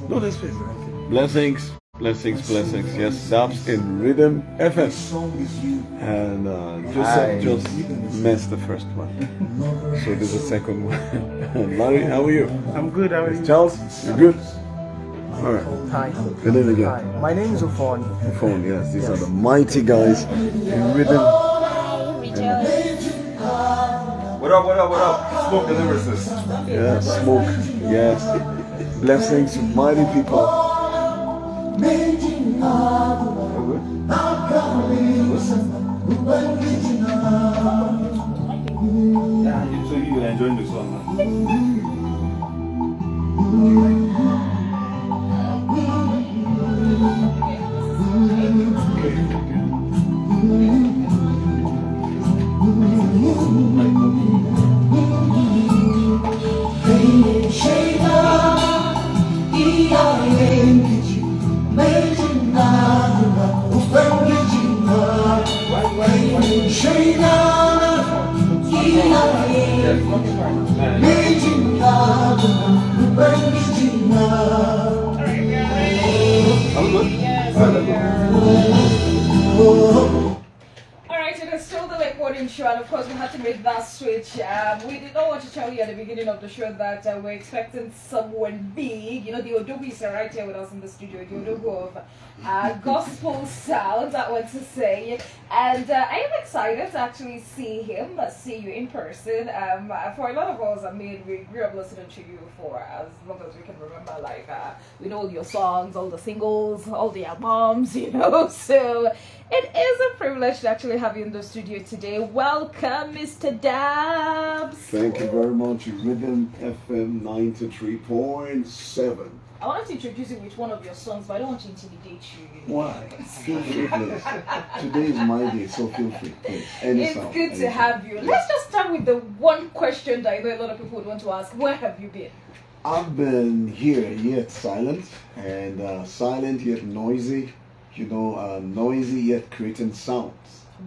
No, that's it. Blessings, blessings, blessings. Yes, that's in Rhythm FM. And Joseph just missed the first one. So this is the second one. Larry, how are you? I'm good, how are you? Charles, you good? All right. Hi. Your name again? Hi. My name is Ofon. Phone, yes. These are the mighty guys in Rhythm. What up, what up, what up? Smoke delivers this. Yeah, smoke. Yes. Blessings to mighty people. Yeah, so you will enjoy the song, man. Alright, it is still the recording show, and of course, we had to make that switch. We did not want to tell you at the beginning of the show that we're expecting someone big. You know, the Odogu is right here with us in the studio, the Odogu of gospel sounds, I want to say. And I am excited to actually see him, see you in person. For a lot of us, I mean, we grew up listening to you for as long as we can remember. Like, we know all your songs, all the singles, all the albums, you know. So it is a privilege to actually have you in the studio today. Welcome, Mr. Dabs. Thank you very much. Rhythm FM 93.7. I wanted to introduce you with one of your songs, but I don't want to intimidate you. Why? Feel free, please. Today is my day, so feel free, please. It's good to have you. Let's just start with the one question that I know a lot of people would want to ask. Where have you been? I've been here yet silent, and silent yet noisy. You know, noisy yet creating sounds.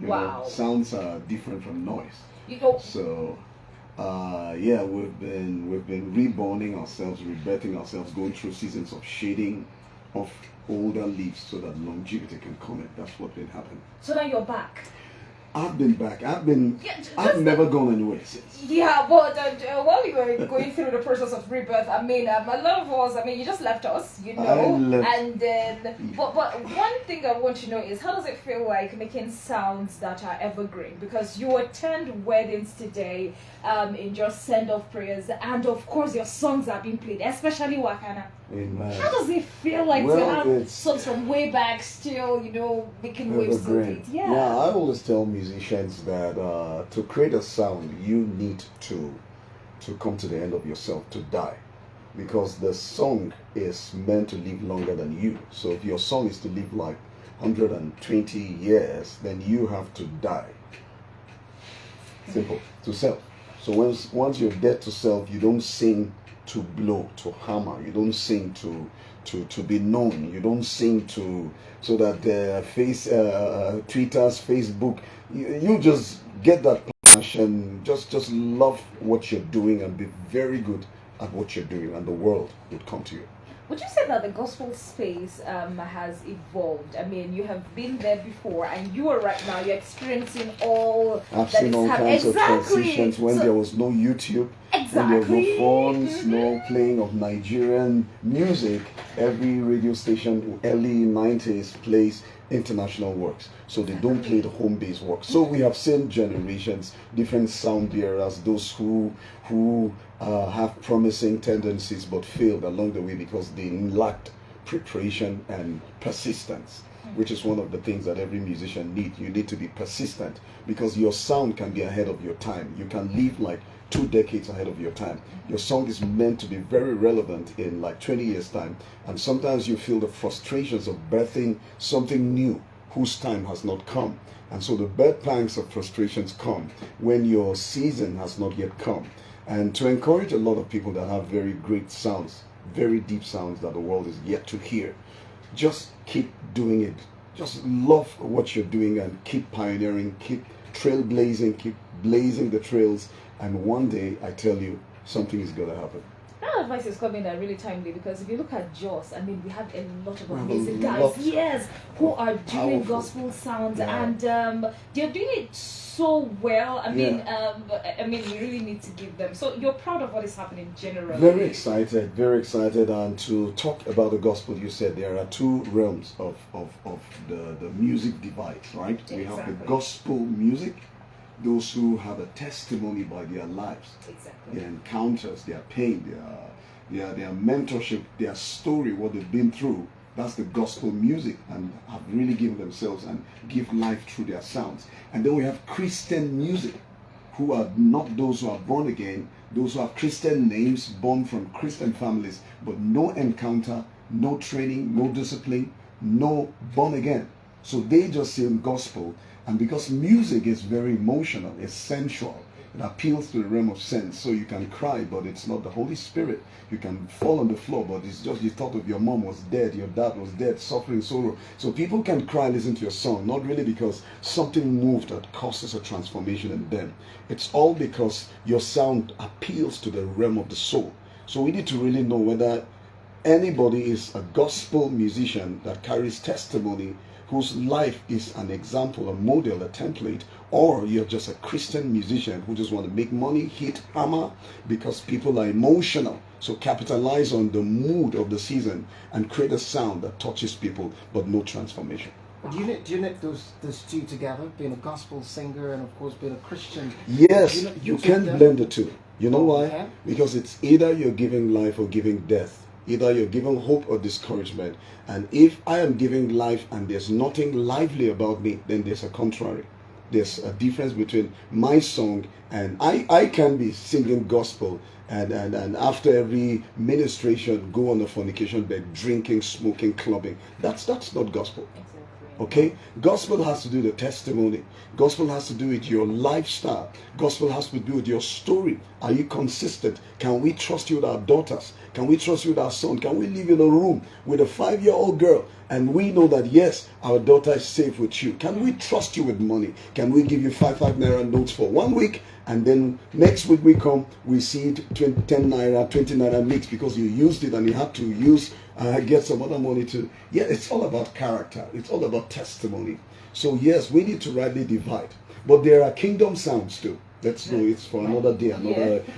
You Wow. know, sounds are different from noise. You know, So, yeah, we've been reborning ourselves, rebirthing ourselves, going through seasons of shading of older leaves so that longevity can come in. That's what's been happening. so now you're back. I've been back. I've just never gone anywhere since. Yeah, but while you were going through the process of rebirth, I mean, a lot of us, I mean, you just left us, you know, I left. and then, but one thing I want to know is, how does it feel like making sounds that are evergreen? Because you attend weddings today, in just send-off prayers, and of course your songs are being played, especially Wakana. Amen. How does it feel like to Well, have it's- songs from way back still, you know, making waves so Evergreen. big? Yeah. I always tell musicians that to create a sound, you need to come to the end of yourself, to die, because the song is meant to live longer than you. So if your song is to live like 120 years, then you have to die. Simple. To self. So once you're dead to self, you don't sing to blow, to hammer. You don't sing to be known. You don't sing to so that Twitter's, Facebook. You just get that passion. Just love what you're doing and be very good at what you're doing, and the world would come to you. Would you say that the gospel space has evolved? I mean, you have been there before, and you are right now. You're experiencing all I've that seen is all happening. kinds of Exactly. transitions when So- there was no YouTube, when there was Exactly. no phones, no playing of Nigerian music. Every radio station, early 90s, plays international works. So they don't play the home-based work. So we have seen generations, different sound bearers, those who have promising tendencies but failed along the way because they lacked preparation and persistence, which is one of the things that every musician needs. You need to be persistent because your sound can be ahead of your time. You can live like 2 decades ahead of your time. Your song is meant to be very relevant in like 20 years time, and sometimes you feel the frustrations of birthing something new whose time has not come. And so the birth pangs of frustrations come when your season has not yet come. And to encourage a lot of people that have very great sounds, very deep sounds that the world is yet to hear, just keep doing it. Just love what you're doing and keep pioneering, keep trailblazing, keep blazing the trails. And one day, I tell you, something is going to happen. That that advice is coming really timely, because if you look at Joss, I mean, we have a lot of We have amazing a guys, lot. yes, who are doing Powerful. gospel sounds, Yeah. and they're doing it so well. I mean, we really need to give them. So you're proud of what is happening generally. Very excited, and to talk about the gospel, you said there are two realms of the music divide, right? We have the Exactly. gospel music, those who have a testimony by their lives, Exactly. their encounters, their pain, their mentorship, their story, what they've been through. That's the gospel music, and have really given themselves and give life through their sounds. And then we have Christian music, who are not those who are born again, those who have Christian names, born from Christian families, but no encounter, no training, no discipline, no born again. So they just sing gospel, and because music is very emotional, it's sensual, it appeals to the realm of sense. So you can cry, but it's not the Holy Spirit. You can fall on the floor, but it's just you thought of your mom was dead, your dad was dead, suffering sorrow. So people can cry, listen to your song, not really because something moved that causes a transformation in them. It's all because your sound appeals to the realm of the soul. So we need to really know whether anybody is a gospel musician that carries testimony, whose life is an example, a model, a template, or you're just a Christian musician who just want to make money, hit hammer, because people are emotional. So capitalize on the mood of the season and create a sound that touches people, but no transformation. Do you knit those two together, being a gospel singer and of course being a Christian? Yes, Do you two can together? blend the two. You know Oh, why? okay. Because it's either you're giving life or giving death. Either you're giving hope or discouragement. And if I am giving life and there's nothing lively about me, then there's a contrary. There's a difference between my song and I can be singing gospel and after every ministration go on a fornication bed, drinking, smoking, clubbing. That's not gospel. Okay? Gospel has to do with the testimony. Gospel has to do with your lifestyle. Gospel has to do with your story. Are you consistent? Can we trust you with our daughters? Can we trust you with our son? Can we live in a room with a 5-year-old girl and we know that yes, our daughter is safe with you? Can we trust you with money? Can we give you 5 naira notes for 1 week and then next week we come, we see it 10 naira, 20 naira mix because you used it and you had to use get some other money to. Yeah, it's all about character. It's all about testimony. So yes, we need to rightly divide. But there are kingdom sounds too. Let's know it's for another day,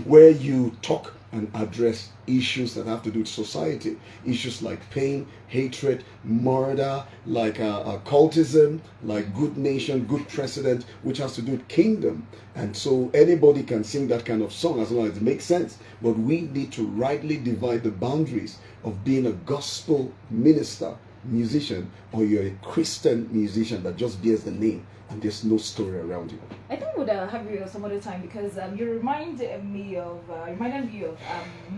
where you talk and address issues that have to do with society. Issues like pain, hatred, murder, like cultism, like good nation, good precedent, which has to do with kingdom. And so anybody can sing that kind of song as long as it makes sense. But we need to rightly divide the boundaries of being a gospel minister, musician, or you're a Christian musician that just bears the name and there's no story around you. I think we'll have you some other time, because you reminded me of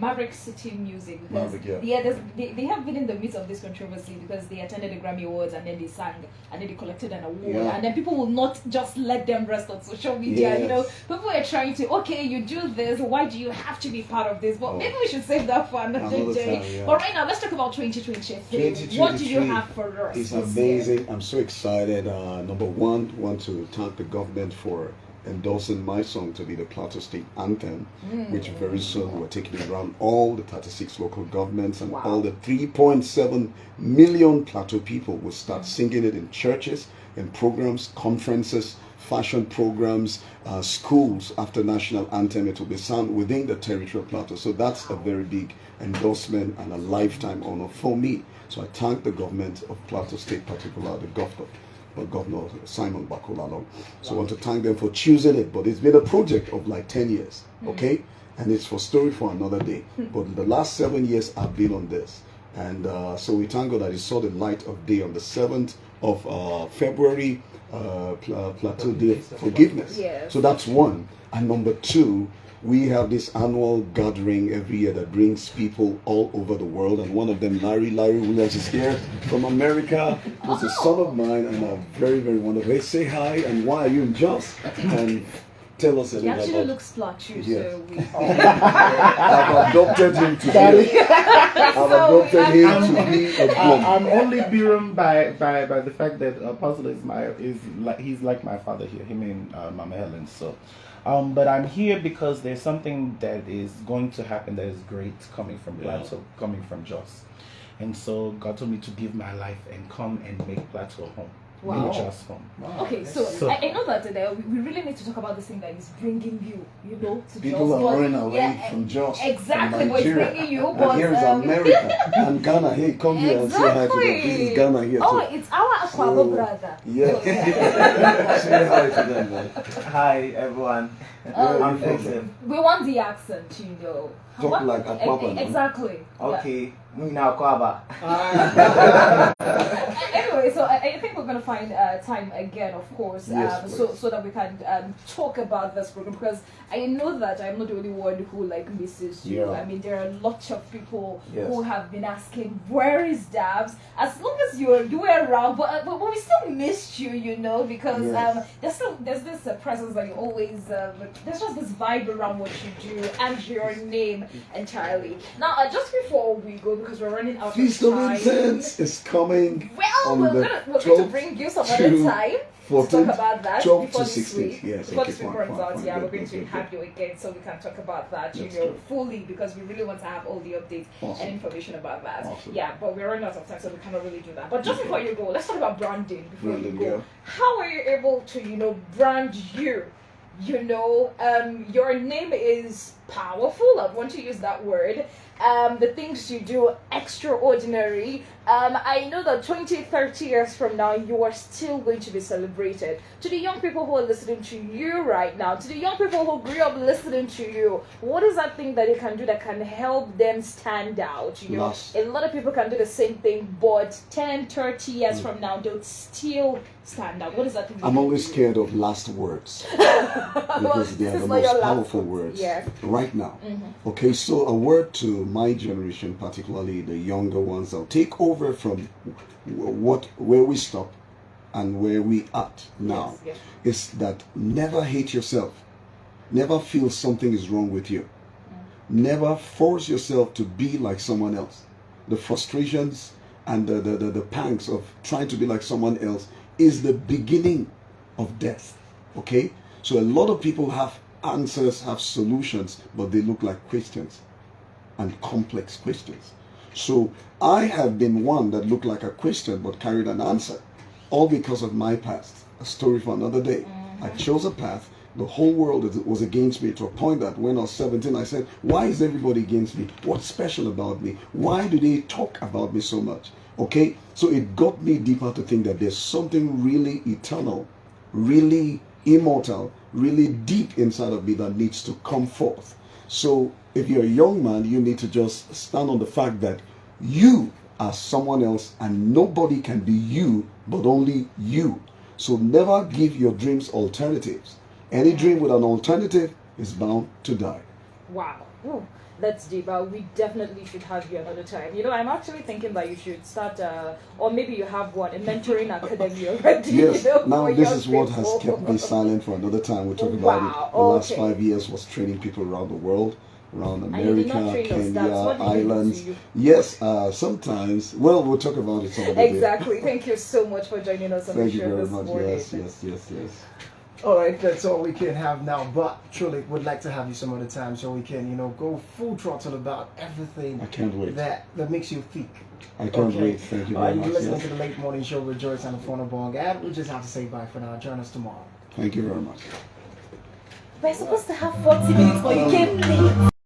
Maverick City Music. Because Maverick, yeah. they have been in the midst of this controversy because they attended the Grammy Awards and then they sang and then they collected an award, Yeah. and then people will not just let them rest on social media. Yes. You know, people are trying to, okay, you do this, why do you have to be part of this? But maybe we should save that for another day. time, yeah. But right now, let's talk about 2023. What do you 2023 have for us? It's this year? amazing. I'm so excited. Number one, want to thank the government for endorsing my song to be the Plateau State Anthem, which very soon we're taking it around all the 36 local governments and all the 3.7 million Plateau people will start singing it in churches, in programs, conferences, fashion programs, schools. After national anthem, it will be sung within the territory of Plateau. So that's a very big endorsement and a lifetime honor for me. So I thank the government of Plateau State, particularly the Governor Simon Bakolalo. So I want to thank them for choosing it. But it's been a project of like 10 years, okay? And it's for story for another day. But the last 7 years I've been on this. And so we thank God that it saw the light of day on the 7th of February, Plateau Day of Forgiveness. Yes. So that's one. And number two, we have this annual gathering every year that brings people all over the world, and one of them, Larry Williams, is here from America. Who's a son of mine and a very, very wonderful. Hey, say hi, and why are you in Jos? And tell us a He little actually about. looks Plateau, Yes. so we. I've adopted him to be. I've adopted him to be a groom. I'm only burdened by the fact that Apostle he's like my father here. Him and Mama Helen. So But I'm here because there's something that is going to happen that is great coming from Plateau, coming from Jos. And so God told me to give my life and come and make Plateau home. Wow. Make Jos home. Wow. Okay, so I know that we really need to talk about this thing that is bringing you, to People Jos. are But- running away from Jos. Exactly, from but it's Nigeria. bringing you. And But here's America and Ghana. Hey, come here and say hi to them. This is Ghana here Oh, too. it's our Aquabo brother. Yeah. Say hi to them, man. Hi everyone. Oh. I'm fixing. We want the accent, Talk What? like Aquaba. no? Exactly. Yeah. Okay. Now Kwaba. Anyway, so I think we're gonna find time again, of course, Yes, so that we can talk about this program, because I know that I'm not the only one who misses you. Yeah. I mean, there are lots of people Yes. who have been asking, "Where is Dabs?" As long as you were around, but we still missed you, because Yes. there's this presence that you always there's just this vibe around what you do and your name entirely. Now, just before we go, because we're running out Feast of of time. Incense is coming Well, on we're the going to 12th bring you some other to time to 14th, talk about that 12th before to this 16th. week. Yes, Before okay, this week fine, runs fine, out, fine, we're good, going good, to good, have you again so we can talk about that, That's good. fully, because we really want to have all the updates Awesome. and information about that. Awesome. Yeah, but we're running out of time, so we cannot really do that. But just before you go, let's talk about branding before Branding, you go. yeah. How are you able to, brand you? Your name is powerful. I want to use that word. The things you do extraordinary. I know that 20, 30 years from now, you are still going to be celebrated. To the young people who are listening to you right now, to the young people who grew up listening to you, what is that thing that you can do that can help them stand out? Last. A lot of people can do the same thing, but 10, 30 years from now, they'll still stand out. What is that thing? I'm always scared of last words because they this are is the not your most last powerful word. words Yeah. right now. Okay, so a word to my generation, particularly the younger ones, that'll take over from where we stop and where we at now, Yes, is that never hate yourself, never feel something is wrong with you, never force yourself to be like someone else. The frustrations and the pangs of trying to be like someone else is the beginning of death. Okay, so a lot of people have answers, have solutions, but they look like questions and complex questions. So I have been one that looked like a question but carried an answer, all because of my past. A story for another day. I chose a path. The whole world was against me, to a point that when I was 17, I said, why is everybody against me? What's special about me? Why do they talk about me so much? Okay, so it got me deeper to think that there's something really eternal, really immortal, really deep inside of me that needs to come forth. So if you're a young man, you need to just stand on the fact that you are someone else and nobody can be you but only you. So never give your dreams alternatives. Any dream with an alternative is bound to die. Wow. Ooh, that's deep. We definitely should have you another time. I'm actually thinking that you should start, or maybe you have one, a mentoring academy already. Yes, now for this young is what has people. kept me silent for another time. We'll talk Wow, about it. The last okay. 5 years was training people around the world, around And you did not America, train us, Dabs. Kenya, What did you do islands. to you? Yes, sometimes. Well, we'll talk about it some other day. Exactly. Thank you so much for joining us on Thank the you show very this much. morning. Yes. All right, that's all we can have now. But truly, would like to have you some other time so we can, go full throttle about everything I can't wait. that makes you think. I can't Okay. wait. Thank you All very right, much. you're listening Yes. to the Late Morning Show with Joyce and the phone ball. And we just have to say bye for now. Join us tomorrow. Thank you very much. We're supposed to have 40 minutes, but you came late.